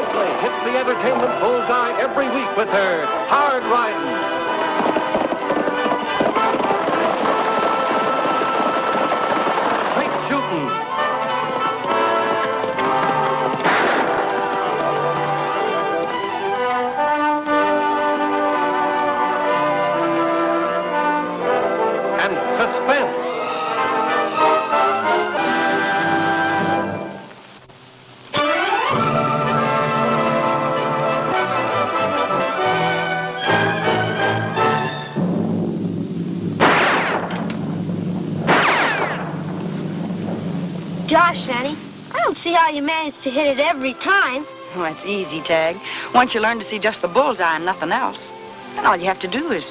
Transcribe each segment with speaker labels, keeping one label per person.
Speaker 1: Oakley hits the entertainment bullseye every week with her hard riding. Straight shooting. And suspense.
Speaker 2: Gosh, Annie, I don't see how you manage to hit it every time.
Speaker 3: Well, that's easy, Tag. Once you learn to see just the bullseye and nothing else, then all you have to do is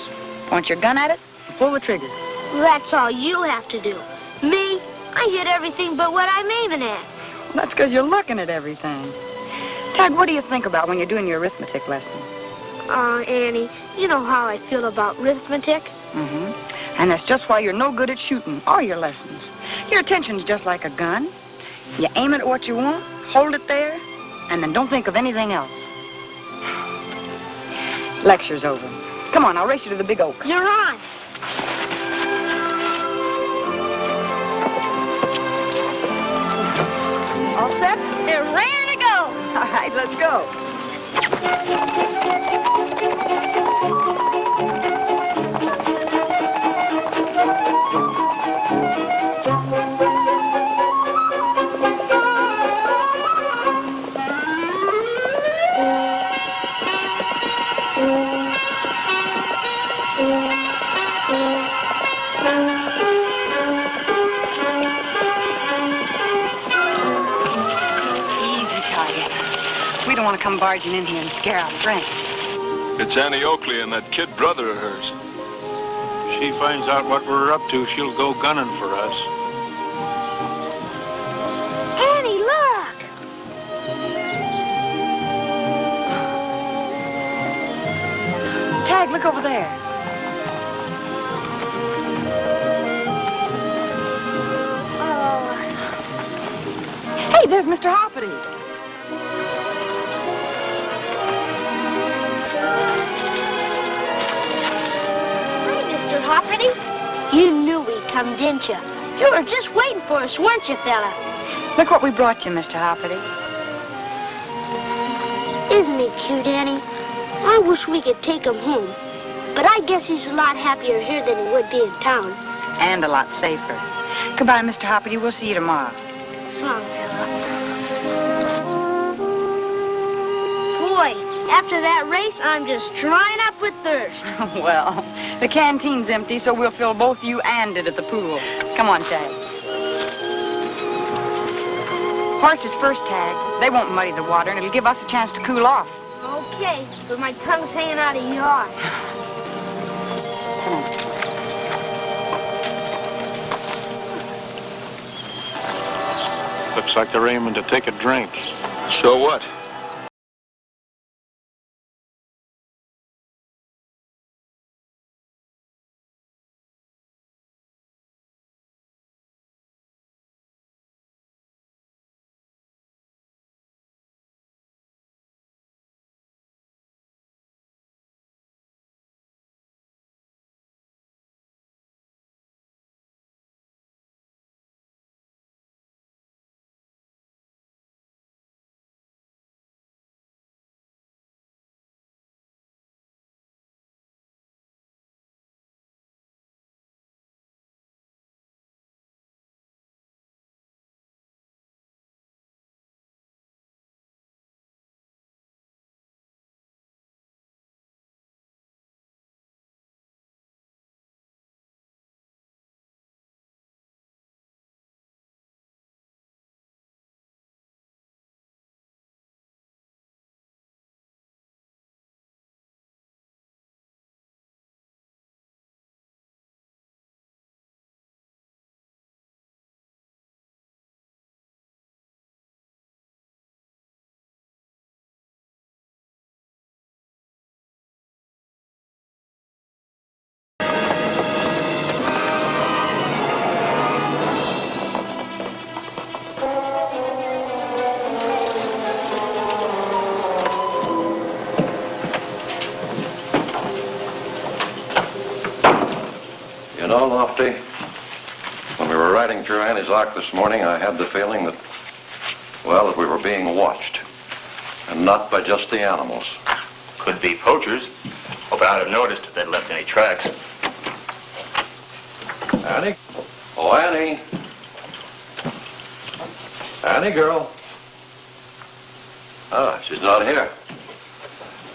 Speaker 3: point your gun at it and pull the trigger.
Speaker 2: That's all you have to do. Me, I hit everything but what I'm aiming at.
Speaker 3: Well, that's because you're looking at everything. Tag, what do you think about when you're doing your arithmetic lesson?
Speaker 2: Annie, you know how I feel about arithmetic.
Speaker 3: Mm-hmm. And that's just why you're no good at shooting all your lessons. Your attention's just like a gun. You aim it at what you want, hold it there, and then don't think of anything else. Lecture's over. Come on, I'll race you to the big oak.
Speaker 2: You're on.
Speaker 3: All set?
Speaker 2: They're raring to go.
Speaker 3: All right, let's go. We don't want to come barging in here and scare our friends.
Speaker 4: It's Annie Oakley and that kid brother of hers.
Speaker 5: If she finds out what we're up to, she'll go gunning for us.
Speaker 2: Annie, look.
Speaker 3: Tag, look over there.
Speaker 2: Oh.
Speaker 3: Hey, there's Mr. Hoppity.
Speaker 2: Hoppity? You knew we'd come, didn't you? You were just waiting for us, weren't you, fella?
Speaker 3: Look what we brought you, Mr. Hoppity.
Speaker 2: Isn't he cute, Annie? I wish we could take him home. But I guess he's a lot happier here than he would be in town.
Speaker 3: And a lot safer. Goodbye, Mr. Hoppity. We'll see you tomorrow.
Speaker 2: So long, fella. Boy, after that race, I'm just drying up with thirst.
Speaker 3: Well, the canteen's empty, so we'll fill both you and it at the pool. Come on, Tag. Horses first, Tag. They won't muddy the water, and it'll give us a chance to cool off.
Speaker 2: Okay, but my tongue's hanging out of your eye.
Speaker 5: Come on. Looks like they're aiming to take a drink.
Speaker 4: So what?
Speaker 6: Annie's ark this morning, I had the feeling that, well, that we were being watched. And not by just the animals.
Speaker 7: Could be poachers. Hope I'd have noticed if they'd left any tracks.
Speaker 6: Annie? Oh, Annie. Annie, girl. Ah, she's not here.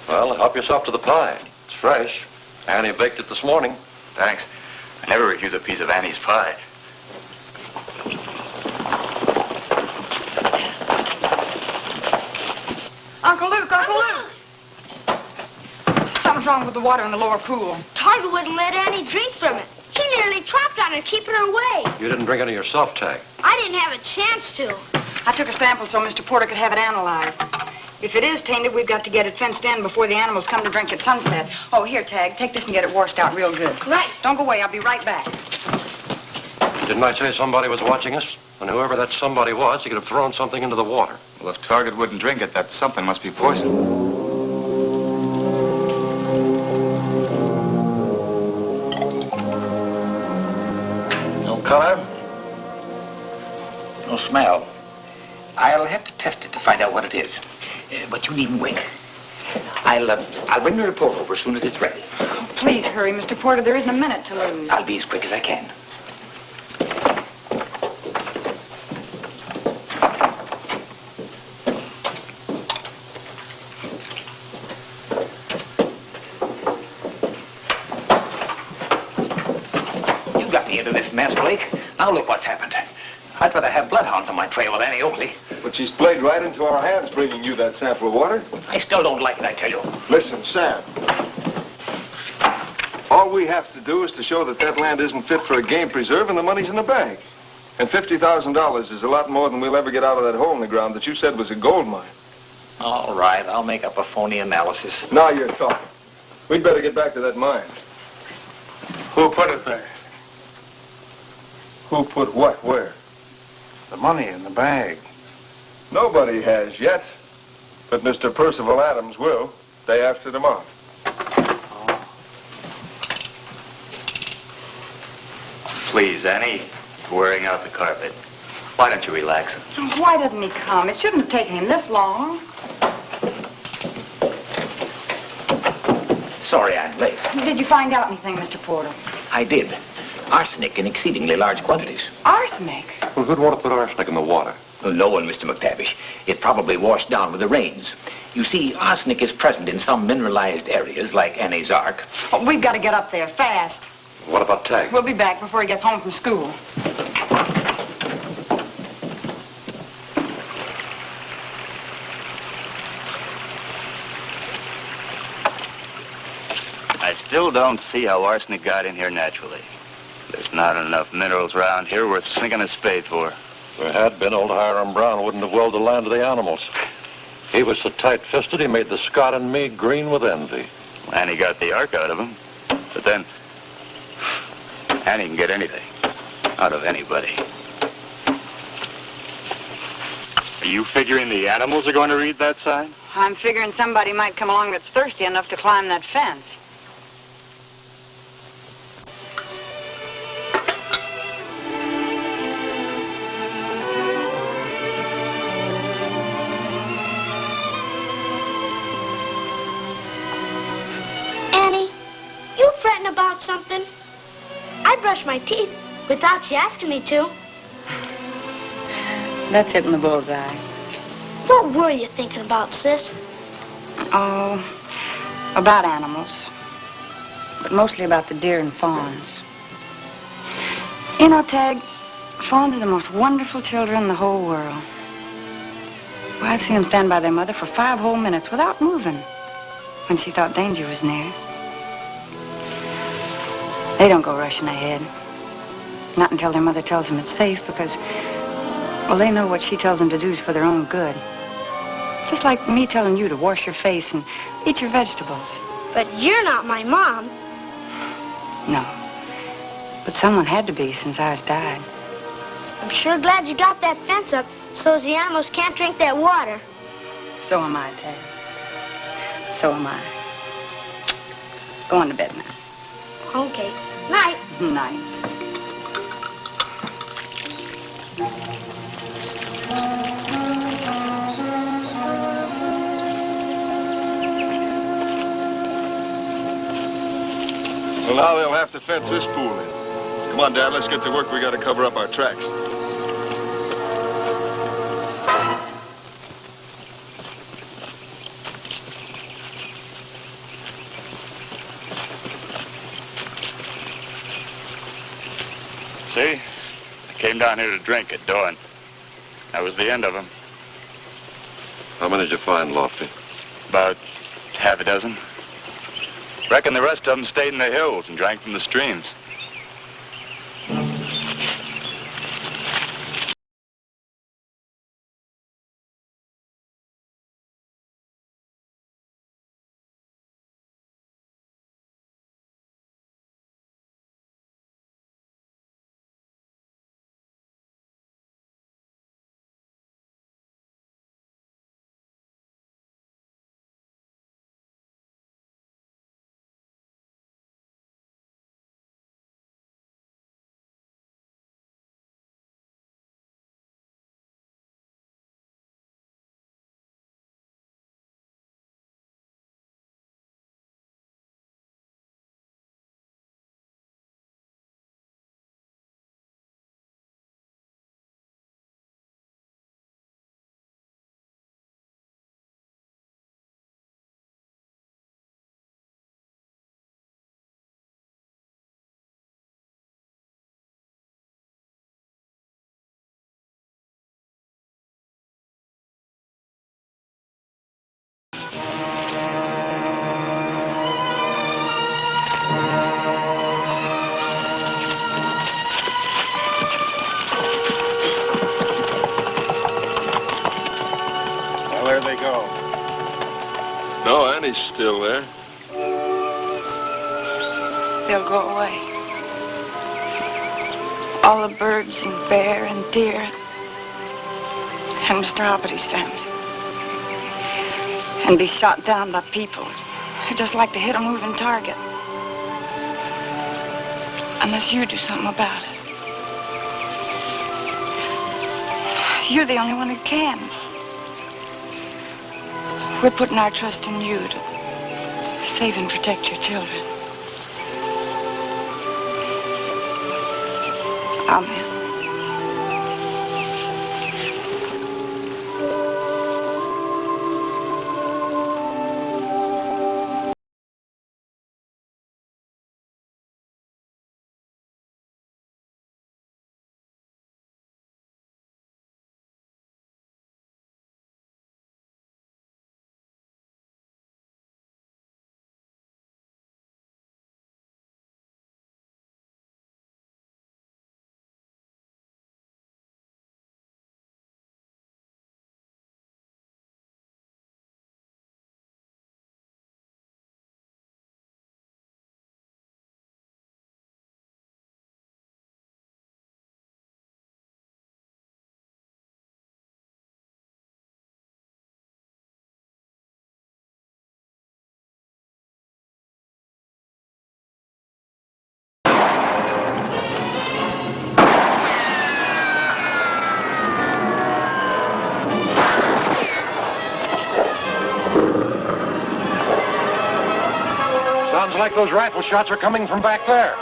Speaker 6: Well, help yourself to the pie. It's fresh. Annie baked it this morning.
Speaker 7: Thanks. I never refuse a piece of Annie's pie.
Speaker 3: Uncle Luke! Something's wrong with the water in the lower pool.
Speaker 2: Target wouldn't let Annie drink from it. He nearly dropped on her, keeping her away.
Speaker 6: You didn't drink any yourself, Tag.
Speaker 2: I didn't have a chance to.
Speaker 3: I took a sample so Mr. Porter could have it analyzed. If it is tainted, we've got to get it fenced in before the animals come to drink at sunset. Oh, here, Tag, take this and get it washed out real good.
Speaker 2: Right.
Speaker 3: Don't go away. I'll be right back.
Speaker 6: Didn't I say somebody was watching us? And whoever that somebody was, he could have thrown something into the water.
Speaker 7: Well, if Target wouldn't drink it, that something must be poison.
Speaker 8: No color. No smell. I'll have to test it to find out what it is. But you needn't wait. I'll bring the report over as soon as it's ready.
Speaker 3: Oh, please hurry, Mr. Porter. There isn't a minute to lose.
Speaker 8: I'll be as quick as I can. You got me into this mess, Blake. Now look what's happened. I'd rather have bloodhounds on my trail with Annie Oakley.
Speaker 9: But she's played right into our hands bringing you that sample of water.
Speaker 8: I still don't like it, I tell you.
Speaker 9: Listen, Sam. All we have to do is to show that that land isn't fit for a game preserve and the money's in the bank. And $50,000 is a lot more than we'll ever get out of that hole in the ground that you said was a gold mine.
Speaker 8: All right, I'll make up a phony analysis.
Speaker 9: Now you're talking. We'd better get back to that mine.
Speaker 5: Who put it there?
Speaker 9: Who put what where?
Speaker 5: The money in the bag.
Speaker 9: Nobody has yet. But Mr. Percival Adams will, day after tomorrow.
Speaker 7: Please, Annie, you're wearing out the carpet. Why don't you relax?
Speaker 3: Why doesn't he come? It shouldn't have taken him this long.
Speaker 8: Sorry I'm late.
Speaker 3: Did you find out anything, Mr. Porter?
Speaker 8: I did. Arsenic in exceedingly large quantities.
Speaker 3: Arsenic?
Speaker 6: Well, who'd want to put arsenic in the water?
Speaker 8: Well, no one, Mr. McTavish. It probably washed down with the rains. You see, arsenic is present in some mineralized areas, like Annie's Ark.
Speaker 3: Oh, we've got to get up there fast.
Speaker 6: What about Tag?
Speaker 3: We'll be back before he gets home from school.
Speaker 7: I still don't see how arsenic got in here naturally. There's not enough minerals around here worth sinking a spade for.
Speaker 6: If there had been, old Hiram Brown wouldn't have willed the land to the animals. He was so tight-fisted, he made the Scot and me green with envy.
Speaker 7: Annie got the ark out of him. But then, Annie can get anything out of anybody. Are you figuring the animals are going to read that sign?
Speaker 3: I'm figuring somebody might come along that's thirsty enough to climb that fence.
Speaker 2: Annie, you fretting about something? I brush my teeth without you asking me to.
Speaker 3: That's hitting the bullseye.
Speaker 2: What were you thinking about, sis?
Speaker 3: Oh, about animals. But mostly about the deer and fawns. You know, Tag, fawns are the most wonderful children in the whole world. Well, I've seen them stand by their mother for 5 whole minutes without moving when she thought danger was near. They don't go rushing ahead. Not until their mother tells them it's safe because, well, they know what she tells them to do is for their own good. Just like me telling you to wash your face and eat your vegetables.
Speaker 2: But you're not my mom.
Speaker 3: No. But someone had to be since ours died.
Speaker 2: I'm sure glad you got that fence up so the animals can't drink that water.
Speaker 3: So am I, Ted. So am I. Go on to bed now.
Speaker 2: Okay. Night.
Speaker 3: Night.
Speaker 9: Well, now they'll have to fence this pool in. Come on, Dad, let's get to work. We got to cover up our tracks.
Speaker 7: See? I came down here to drink at dawn. That was the end of them.
Speaker 6: How many did you find, Lofty?
Speaker 7: About half a dozen. Reckon the rest of them stayed in the hills and drank from the streams.
Speaker 5: Well, there they go.
Speaker 9: No, Annie's still there.
Speaker 3: They'll go away. All the birds and bear and deer and Mr. Hoppity's family. And be shot down by people who just like to hit a moving target. Unless you do something about it. You're the only one who can. We're putting our trust in you to save and protect your children. Amen.
Speaker 6: Sounds like those rifle shots are coming from back there.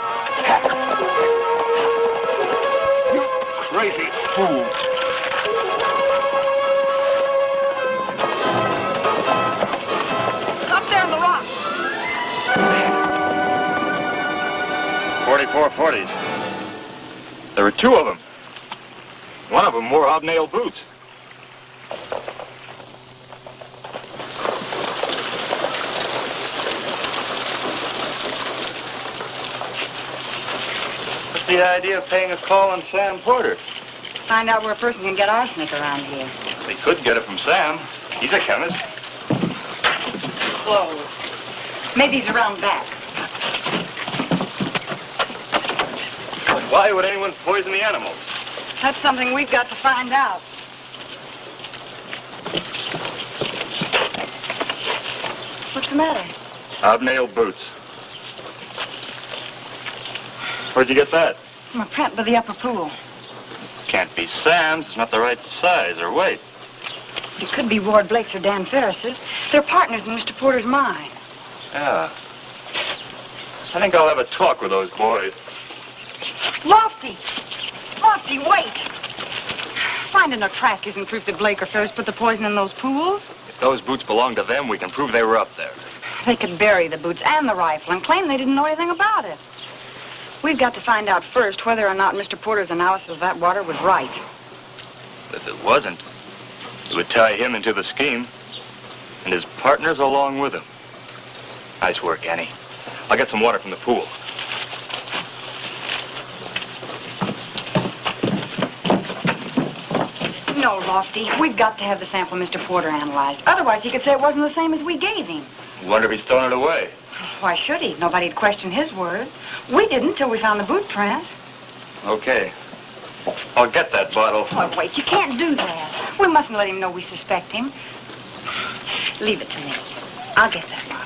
Speaker 7: You crazy fool.
Speaker 3: Up there on the rocks.
Speaker 7: 44-40s. There were two of them. One of them wore hobnail boots. What's the idea of paying a call on Sam Porter?
Speaker 3: Find out where a person can get arsenic around here.
Speaker 7: They could get it from Sam. He's a chemist.
Speaker 3: Close. Maybe he's around back.
Speaker 7: Why would anyone poison the animals?
Speaker 3: That's something we've got to find out. What's the matter?
Speaker 7: Hobnail boots. Where'd you get that?
Speaker 3: From a print by the upper pool.
Speaker 7: Can't be Sam's. It's not the right size or weight.
Speaker 3: It could be Ward Blake's or Dan Ferris's. They're partners in Mr. Porter's mine.
Speaker 7: Yeah. I think I'll have a talk with those boys.
Speaker 3: Lofty! Lofty, wait! Finding a track isn't proof that Blake or Ferris put the poison in those pools.
Speaker 7: If those boots belong to them, we can prove they were up there.
Speaker 3: They could bury the boots and the rifle and claim they didn't know anything about it. We've got to find out first whether or not Mr. Porter's analysis of that water was right.
Speaker 7: If it wasn't, it would tie him into the scheme, and his partners along with him. Nice work, Annie. I'll get some water from the pool.
Speaker 3: No, Lofty. We've got to have the sample Mr. Porter analyzed. Otherwise, he could say it wasn't the same as we gave him.
Speaker 7: Wonder if he's throwing it away.
Speaker 3: Why should he? Nobody'd question his word. We didn't till we found the boot print.
Speaker 7: Okay. I'll get that bottle.
Speaker 3: Oh, wait, you can't do that. We mustn't let him know we suspect him. Leave it to me. I'll get that bottle.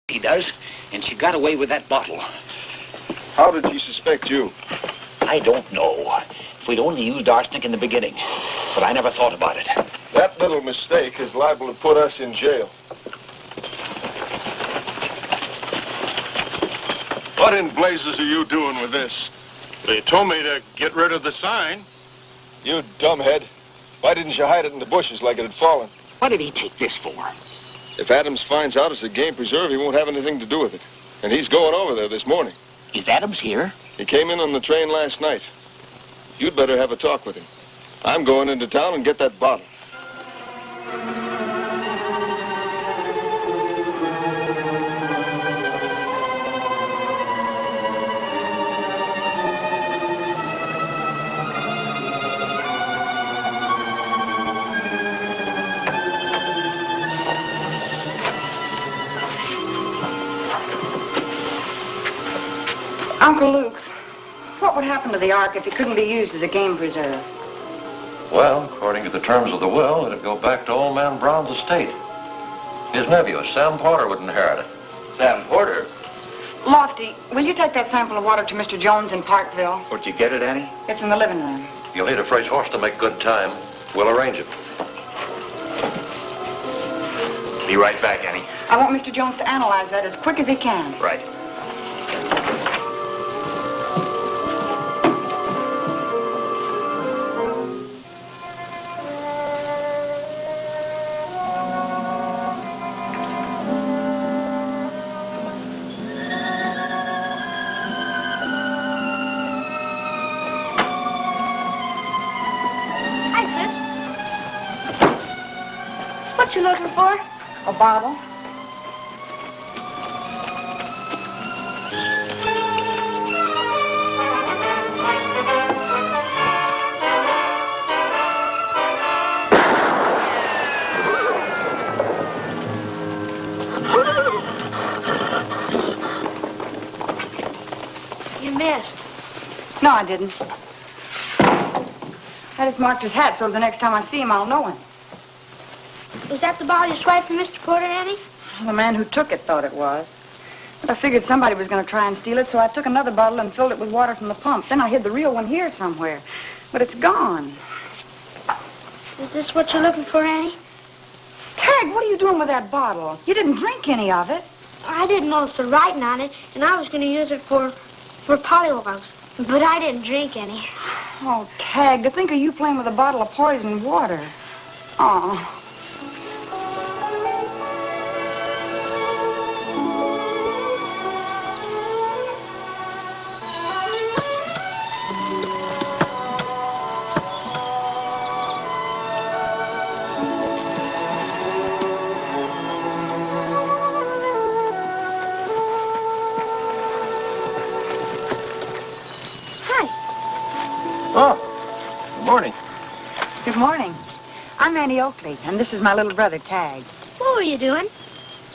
Speaker 8: He does, and she got away with that bottle.
Speaker 9: How did he suspect you?
Speaker 8: I don't know. If we'd only used arsenic in the beginning. But I never thought about it.
Speaker 9: That little mistake is liable to put us in jail.
Speaker 4: What in blazes are you doing with this? They told me to get rid of the sign.
Speaker 9: You dumbhead. Why didn't you hide it in the bushes like it had fallen?
Speaker 8: What did he take this for?
Speaker 9: If Adams finds out it's a game preserve, he won't have anything to do with it. And he's going over there this morning.
Speaker 8: Is Adams here?
Speaker 9: He came in on the train last night. You'd better have a talk with him. I'm going into town and get that bottle.
Speaker 3: Uncle Luke, what would happen to the Ark if it couldn't be used as a game preserve?
Speaker 6: Well, according to the terms of the will, it'd go back to old man Brown's estate. His nephew, Sam Porter, would inherit it.
Speaker 7: Sam Porter?
Speaker 3: Lofty, will you take that sample of water to Mr. Jones in Parkville?
Speaker 7: Where'd you get it, Annie?
Speaker 3: It's in the living room.
Speaker 6: You'll need a fresh horse to make good time. We'll arrange it.
Speaker 7: Be right back, Annie.
Speaker 3: I want Mr. Jones to analyze that as quick as he can.
Speaker 7: Right.
Speaker 2: What you looking for?
Speaker 3: A bottle?
Speaker 2: You missed.
Speaker 3: No, I didn't. I just marked his hat so the next time I see him, I'll know him.
Speaker 2: Was that the bottle you swiped from Mr. Porter, Annie?
Speaker 3: The man who took it thought it was. But I figured somebody was going to try and steal it, so I took another bottle and filled it with water from the pump. Then I hid the real one here somewhere. But it's gone.
Speaker 2: Is this what you're looking for, Annie?
Speaker 3: Tag, what are you doing with that bottle? You didn't drink any of it.
Speaker 2: I didn't notice the writing on it, and I was going to use it for pollywogs. But I didn't drink any.
Speaker 3: Oh, Tag, to think of you playing with a bottle of poisoned water. Oh.
Speaker 10: Oh, good morning.
Speaker 3: Good morning. I'm Annie Oakley, and this is my little brother, Tag.
Speaker 2: What were you doing?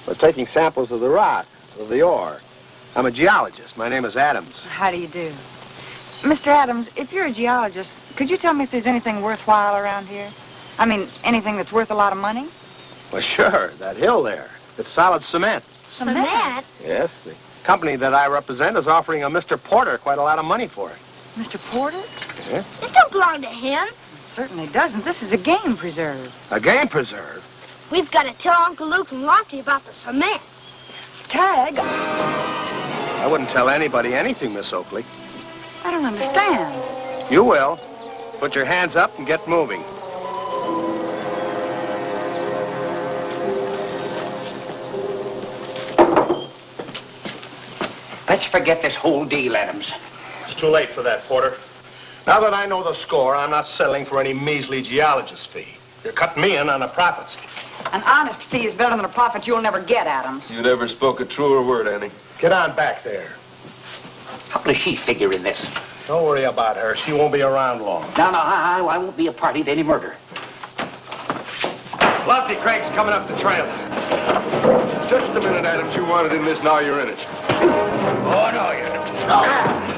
Speaker 10: We're taking samples of the rock, of the ore. I'm a geologist. My name is Adams.
Speaker 3: How do you do? Mr. Adams, if you're a geologist, could you tell me if there's anything worthwhile around here? I mean, anything that's worth a lot of money?
Speaker 10: Well, sure, that hill there. It's solid cement.
Speaker 2: Cement?
Speaker 10: Yes, the company that I represent is offering a Mr. Porter quite a lot of money for it.
Speaker 3: Mr. Porter?
Speaker 10: Yeah?
Speaker 2: It don't belong to him.
Speaker 3: It certainly doesn't. This is a game preserve.
Speaker 10: A game preserve?
Speaker 2: We've got to tell Uncle Luke and Lofty about the cement.
Speaker 3: Tag,
Speaker 10: I wouldn't tell anybody anything, Miss Oakley.
Speaker 3: I don't understand.
Speaker 10: You will. Put your hands up and get moving.
Speaker 8: Let's forget this whole deal, Adams.
Speaker 10: It's too late for that, Porter. Now that I know the score, I'm not settling for any measly geologist fee. You're cutting me in on the profits.
Speaker 3: An honest fee is better than a profit you'll never get, Adams.
Speaker 9: You never spoke a truer word, Annie.
Speaker 10: Get on back there.
Speaker 8: How does she figure in this?
Speaker 10: Don't worry about her. She won't be around long.
Speaker 8: No, I won't be a party to any murder.
Speaker 10: Lofty Craig's coming up the trail.
Speaker 9: Just a minute, Adams. You wanted in this, now you're in it.
Speaker 8: Oh, no, you're not.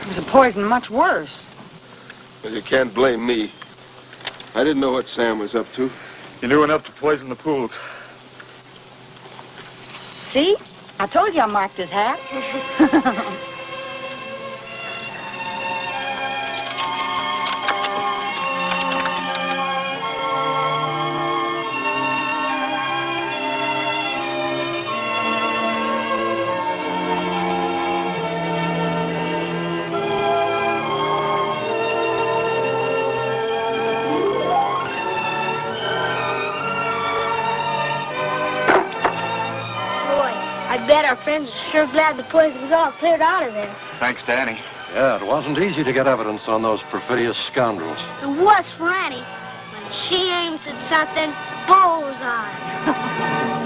Speaker 3: It was a poison much worse.
Speaker 9: Well, you can't blame me. I didn't know what Sam was up to.
Speaker 4: You knew enough to poison the pools.
Speaker 3: See? I told you I marked his hat.
Speaker 2: bet our friends are sure glad the poison's all cleared out of there.
Speaker 7: Thanks to Annie.
Speaker 6: Yeah, it wasn't easy to get evidence on those perfidious scoundrels.
Speaker 2: And what's for Annie? When she aims at something, bullseye.